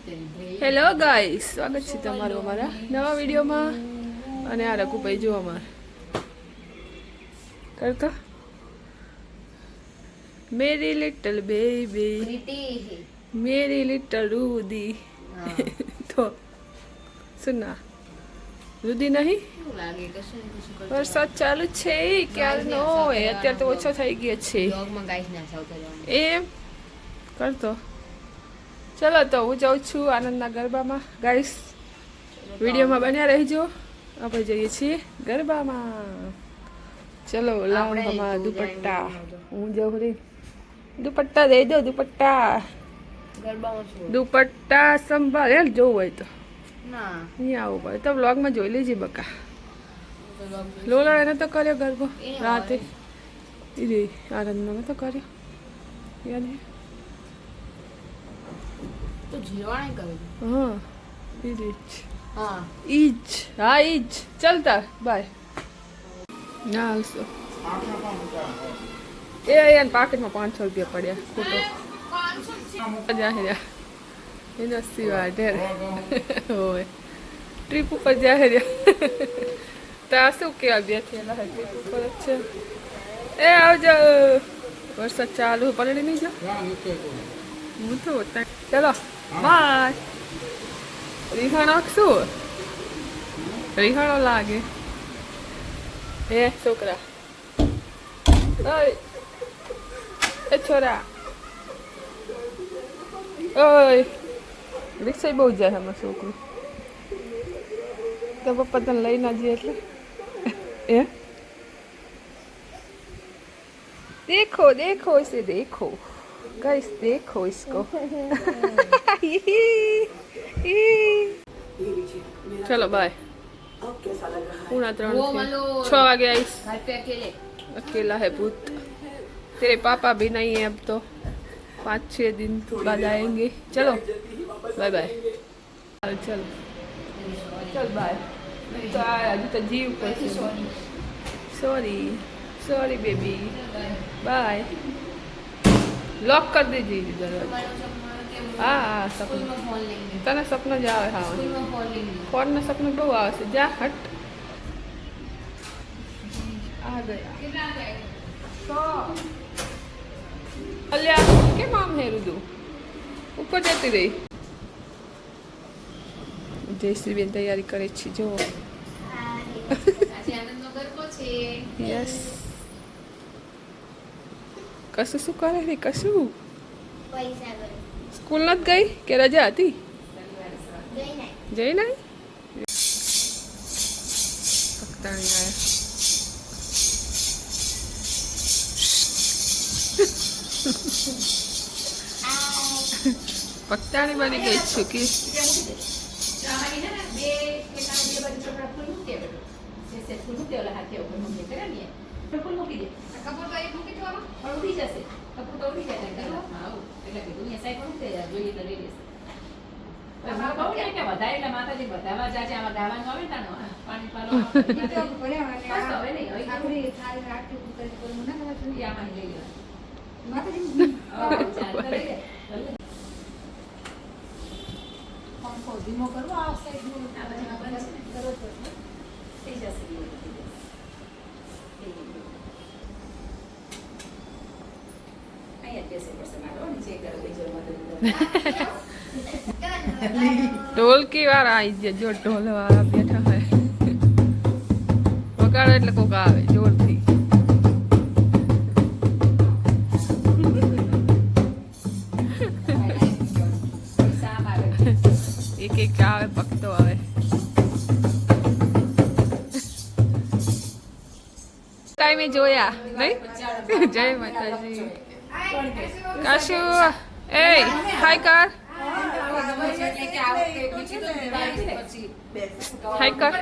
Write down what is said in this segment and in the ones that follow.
Hello guys, સ્વાગત છે તમારું અમારા નવા વિડીયોમાં. અને આ રઘુભાઈ જો અમાર કરતો મેરી લિટલ બેબી, મેરી લિટલ રૂદી. તો સુના રૂદી નહીં, વરસાદ ચાલુ છે ક્યારનો હોય, અત્યારે તો ઓછો થઈ ગયો છે એમ કરતો. ચલો તો હું જાઉં છું આનંદના ગરબામાં. ગાઈસ વિડીયોમાં બન્યા રહેજો, આપણે જઈએ છીએ ગરબામાં. ચલો લાવો હમારા દુપટ્ટા, હું જાઉં રે. દુપટ્ટા દે દો, દુપટ્ટા દુપટ્ટા સંભાળ જોવું હોય તો અહીંયા આવવું પડે તો વ્લોગમાં જોઈ લેજે બકા. લોલા એને તો કર્યો ગરબો રાતે, આનંદમાં તો કર્યો યાદ હે. हाँ ईज हाँ ईज चलता बाय ना आलसो ए यार पाकेट में 500 रुपया पड़ा खोटो जाहिर एनो सिवा ढेर होय ट्रिप पर जाहिर तासु के अभी थेला है ट्रिप पर છે એ આવજો. વરસાદ ચાલુ પલળી નહીં જા હું તો ચલો બાય. રીહાણો શું રીહાણો લાગે એ છોકરા, એ છોરા, ઓય રિક્ષા બહુ જાય આમાં છોકરું. તો પપ્પા તને લઈ ના જઈએ એટલે એ देखो देखो इसे देखो गाइस, देखो इसको. चलो बाय. 3:30 6 वागे आइस. अकेला है भूत. तेरे पापा भी नहीं है अब तो, 5-6 दिन बाद आएंगे. चलो बाय बाय. चलो चल बाय. तो अभी तो जीव पर sorry sorry baby bye. Lock कर दीजिए दरवाजा. हाँ हाँ सपना तने सपना જ આવે. હા ફોન ના સપનું બહુ આવે છે. જા હટ આ ગયા અલ્યા કેમ આમ હે રુદુ ઉપર જતી રહી. જયશ્રીબેન તૈયારી કરે છે જો. યસ કશું શું કરે છે કશું. સ્કૂલ નથી ગઈ કે રજા હતી? જઈ નહીં. પકતાણી આવ્યા. પકતાણી બની ગઈ છું કે ધીમો કરવો આ સાઈડ ઢોલકી વાળા આવી ગયા. જો ઢોલ વાળા બેઠા હોય વગાડે એટલે કોક આવે જોરથી. એક એક આવે ભક્તો આવે. ટાઈમે જોયા નહીં. જય માતાજી. કાશુ એ હાય કર, હાય કર.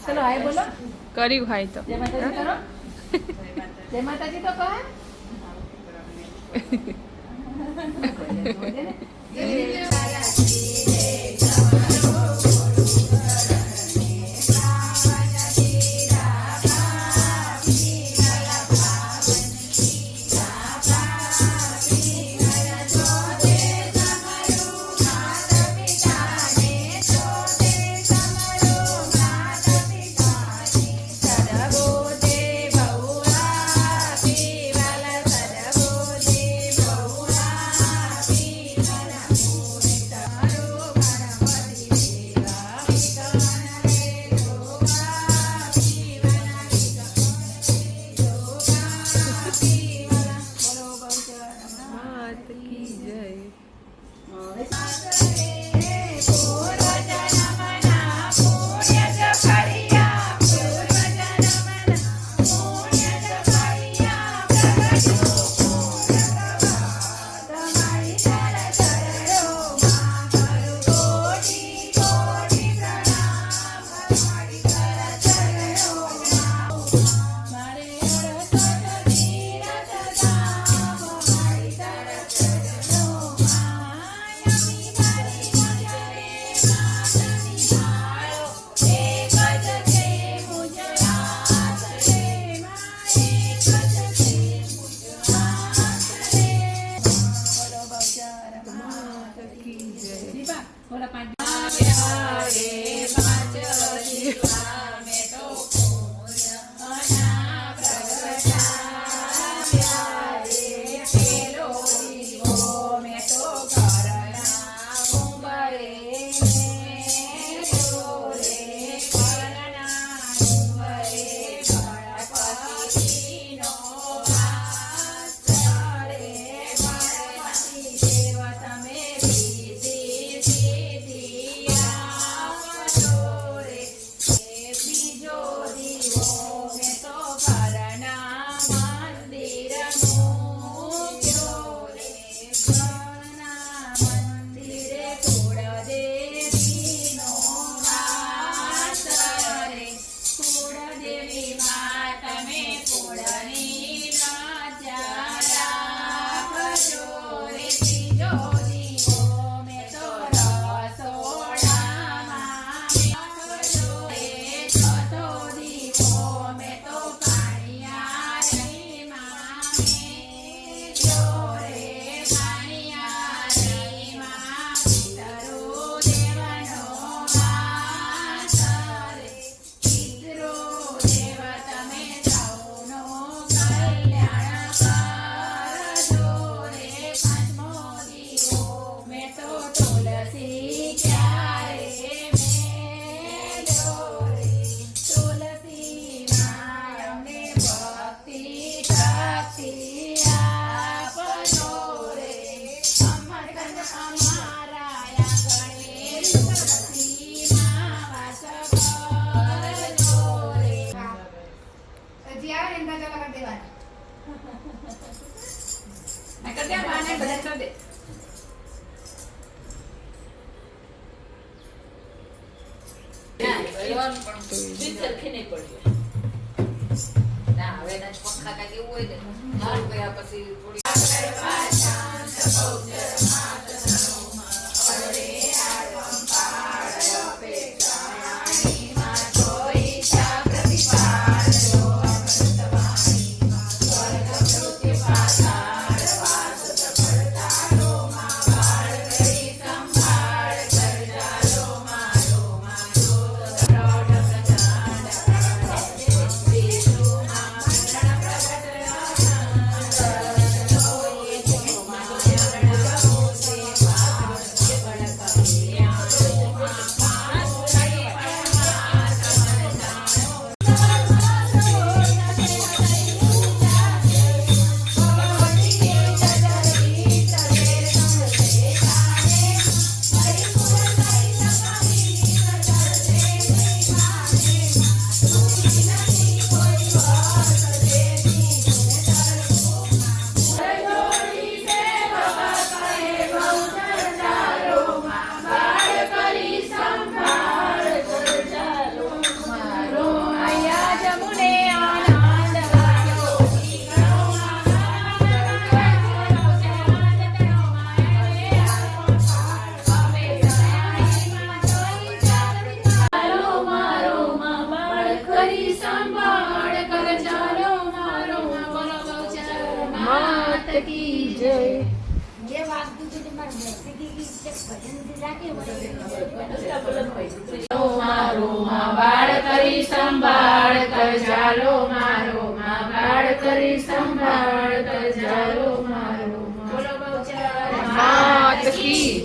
ચલો હાય બોલો. કર્યું હાય તો જય માતાજી કરો. જય માતાજી તો કહે. કી જય.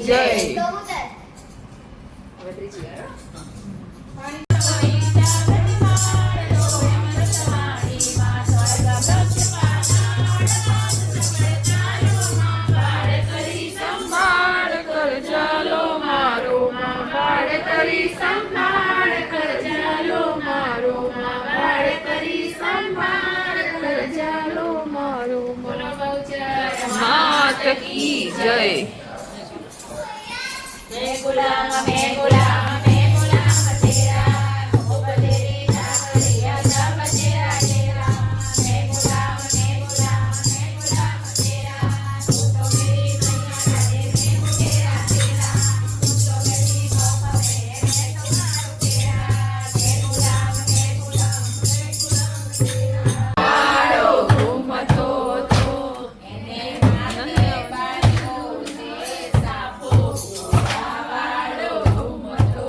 જય કરી સંભાળ કરજાલો મારો માં બાળ કરી સંભાળ કરજાલો મારો બોલો બહુચર માત કી જય. मैं गुलाम तेरा ओ बतेरी चाकरिया सब तेरा तेरा मैं गुलाम तेरा तू तो मेरी मैया दे मैं तेरा तेरा तू तो मेरी बाबा मैं तुम्हारो तेरा मैं गुलाम तेरा મારો ઘૂમતો તો એને માથે બાંધ્યો છે સાપો વાળો ઘૂમતો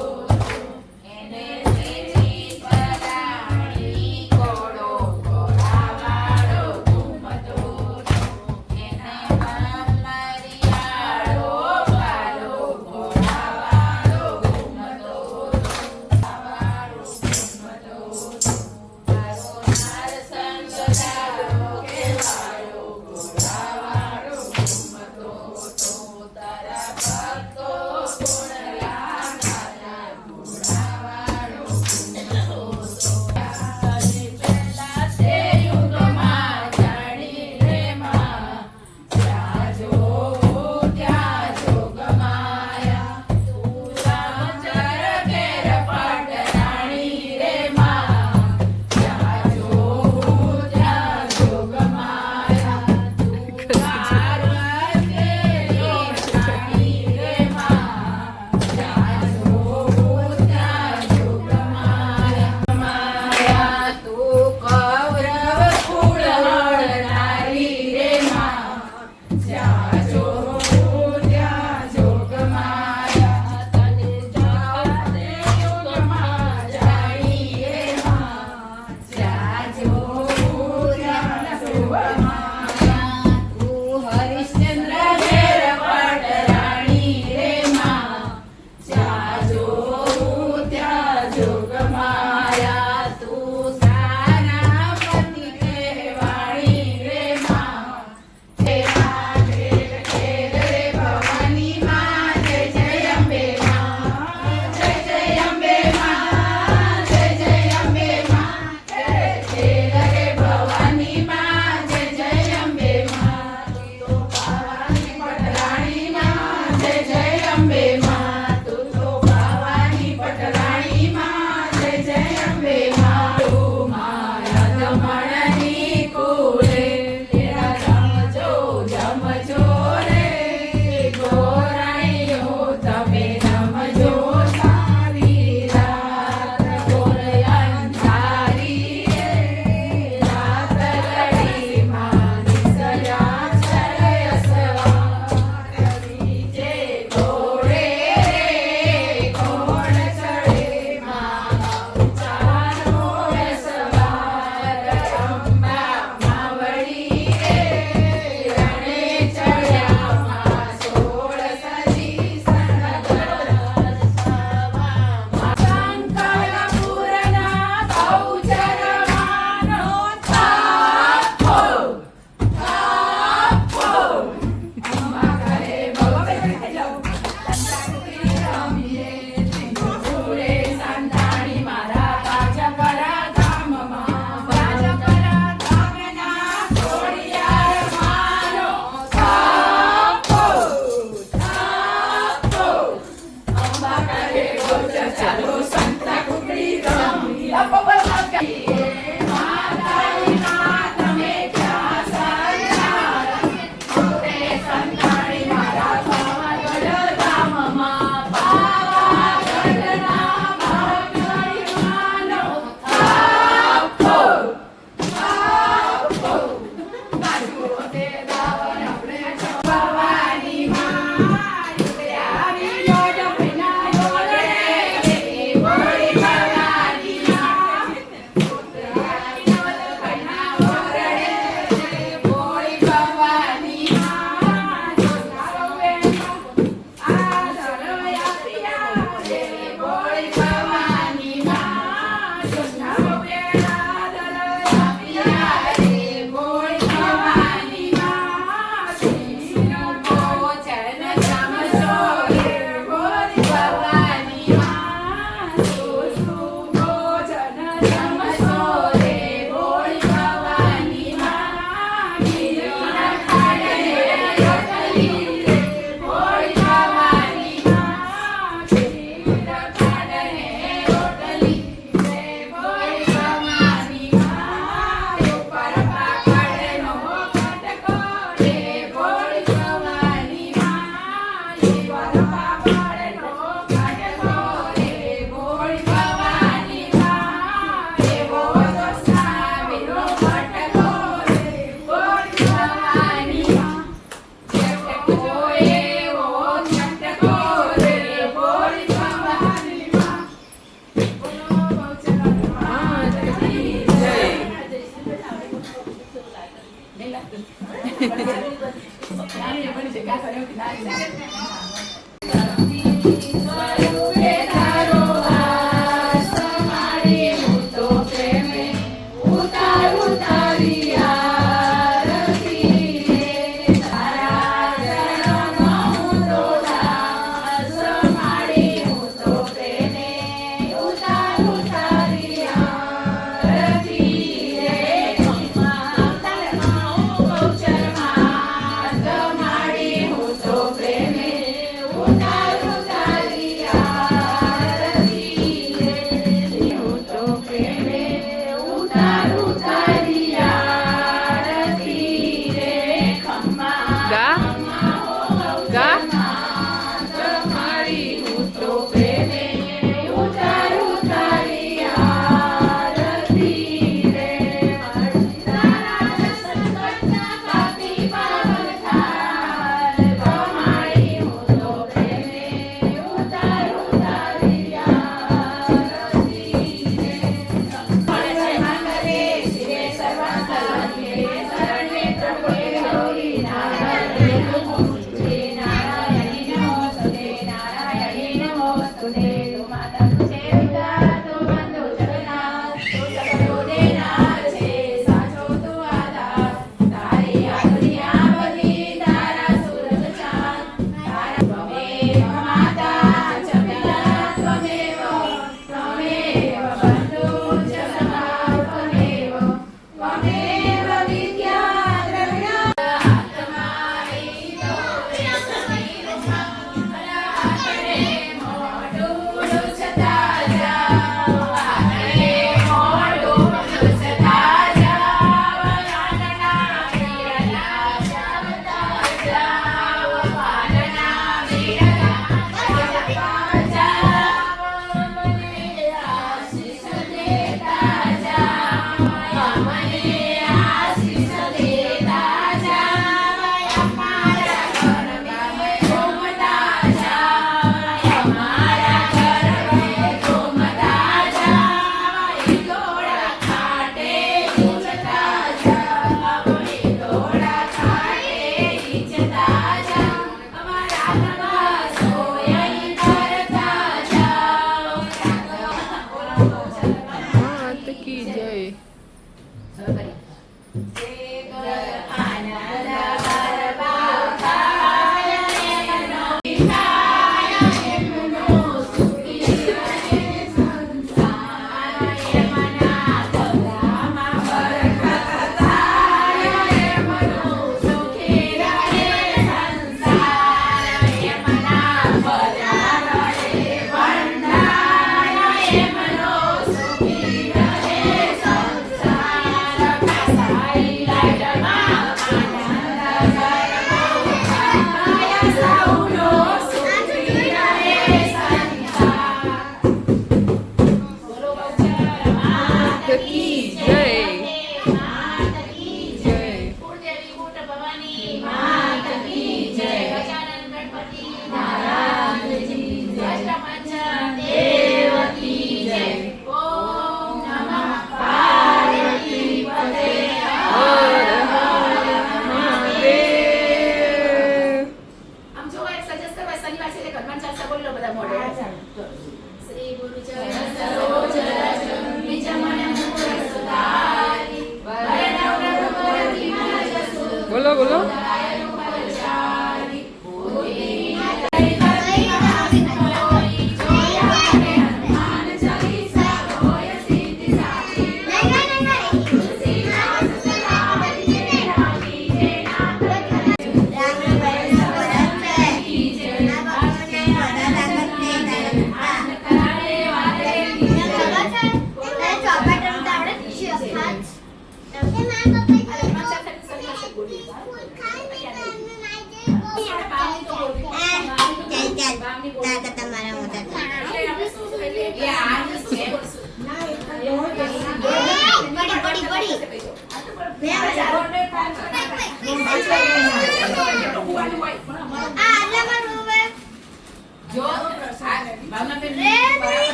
બોલો બોલો.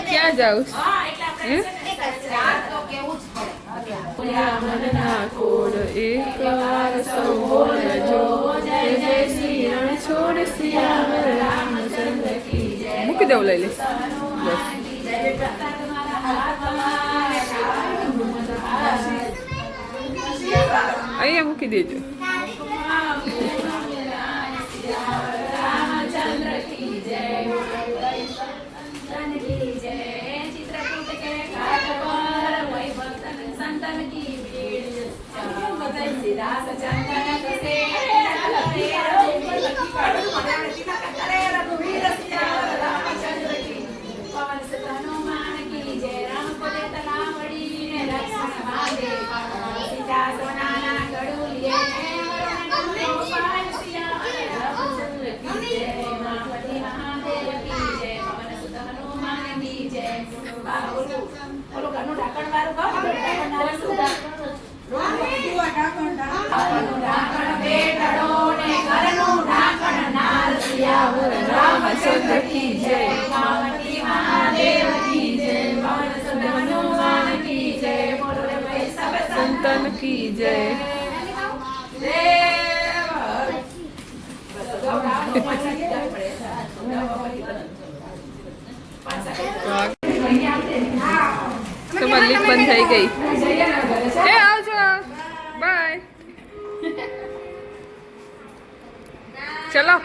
ક્યાં જાઉં? કર્યા મનના કોડ એક વાર સૌ બોલજો જય જય શ્રી રણછોડ સિયાવર રામચંદ્ર કી જય. મૂકી દઉં, લઈ લઈશ બસ. અહીંયા મૂકી દેજો. રામચંદ્ર કી જય. કી જય. ચિત્રકૂટ કે ઘાટ પર વૈભવ સંતન કી ભીડ દાસ ચંદન કસે રઘુવીર સિયાવર રામચંદ્ર કી. પવન સુત હનુમાન કી જય. રામ પદે તલાવડી ને લક્ષ્મણ માગે સીતા સોનાના ગડુલીએ ગોપાલ સિયાવર રામચંદ્ર કી જય. મહાપતિ મહાદેવ કી જય. પવન સુત હનુમાન કી જય. ઓલું ઘરનું ઢાંકણ વાળું કહો. ઢાંકણ બેઠડો ને ઘરનું ઢાંકણ નાર સિયાવર રામચંદ્ર કી જય. મહાપતિ મહાદેવ કી જય. પવન સુત હનુમાન કી જય. બોલો રે ભાઈ સબ સંતન કી જય. તમારી લીક બંધ થઈ ગઈ. એ આવજો, બાય. ચલો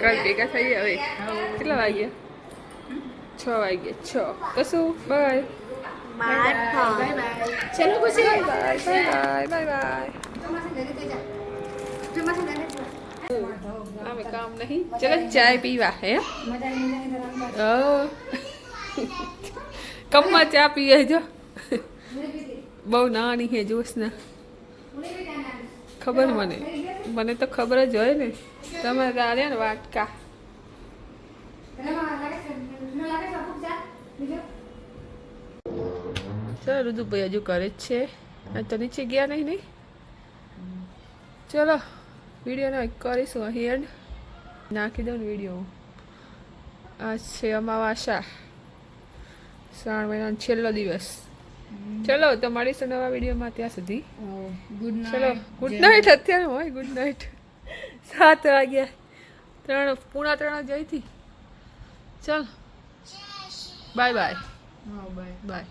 કાલ ભેગા થઈએ હવે. કેટલા વાગ્યા? 6 વાગ્યા. 6 તો શું? બાય. ચલો ખુશી, બાય બાય બાય બાય. અમે કામ નહીં. ચલો ચાય પીવા હે. કપમાં ચા પીએ જો. બહુ નાની હે જોશના. ખબર મને તો ખબર જ હોય ને. તમે તારે ને વાટકા. ચલો રુદુભાઈ હજુ કરે જ છે. તો નીચે ગયા નહીં. ચલો વિડીયોને કરીશું અહીં એન્ડ. નાખી દઉં ને વિડીયો. આજ છે અમાવાસા, શ્રાવણ મહિનાનો છેલ્લો દિવસ. ચલો તો મળીશું નવા વિડીયોમાં. ત્યાં સુધી ચલો ગુડ નાઇટ. અત્યારે હોય ગુડ નાઇટ. 7 વાગ્યા. 3:45 જઈથી. ચલ બાય બાય. બાય.